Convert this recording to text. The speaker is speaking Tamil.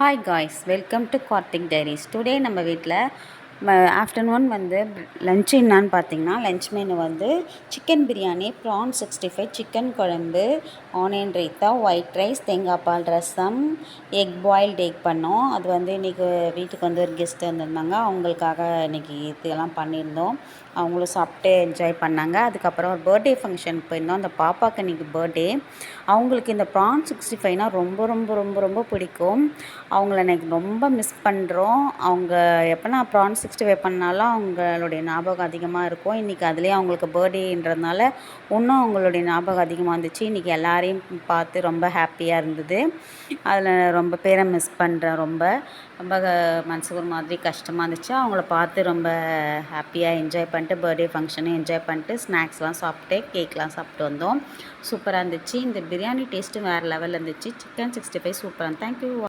Hi guys, welcome to Karthik diaries. Today நம்ம வீட்டில் ஆஃப்டர்நூன் லன்ச் என்னான்னு பார்த்தீங்கன்னா, lunch menu chicken biryani, prawn 65, chicken குழம்பு, ஆனியன் ரைத்தா, ஒயிட் ரைஸ், தேங்காய் பால் ரசம், எக் பாயில்டு எக் பண்ணோம். அது இன்றைக்கி வீட்டுக்கு ஒரு கெஸ்ட்டு வந்திருந்தாங்க. அவங்களுக்காக இன்றைக்கி இதெல்லாம் பண்ணியிருந்தோம். அவங்களும் சாப்பிட்டு என்ஜாய் பண்ணாங்க. அதுக்கப்புறம் ஒரு பர்த்டே ஃபங்க்ஷனுக்கு போயிருந்தோம். அந்த பாப்பாவுக்கு இன்றைக்கி பர்த்டே. அவங்களுக்கு இந்த ப்ரான் 65னால் ரொம்ப ரொம்ப ரொம்ப ரொம்ப பிடிக்கும். அவங்கள எனக்கு ரொம்ப மிஸ் பண்ணுறோம். அவங்க எப்போனா ப்ரான் 65 பண்ணாலும் அவங்களுடைய ஞாபகம் அதிகமாக இருக்கும். இன்றைக்கி அதுலேயே அவங்களுக்கு பர்த்டேன்றதுனால இன்னும் அவங்களுடைய ஞாபகம் அதிகமாக இருந்துச்சு. இன்றைக்கி எல்லாரையும் பார்த்து ரொம்ப ஹாப்பியாக இருந்தது. அதில் ரொம்ப பேரை மிஸ் பண்ணுறேன். ரொம்ப ரொம்ப மனசுக்கு ஒரு மாதிரி கஷ்டமாக இருந்துச்சு. அவங்கள பார்த்து ரொம்ப ஹாப்பியாக என்ஜாய் பண்ணிட்டு பர்த்டே ஃபங்க்ஷனை என்ஜாய் பண்ணிட்டு ஸ்நாக்ஸ்லாம் சாப்பிட்டு கேக்லாம் சாப்பிட்டு வந்தோம். சூப்பராக இருந்துச்சு. இந்த பிரியாணி டேஸ்ட்டு வேறு லெவலில் இருந்துச்சு. சிக்கன் 65 சூப்பராக. தேங்க்யூ.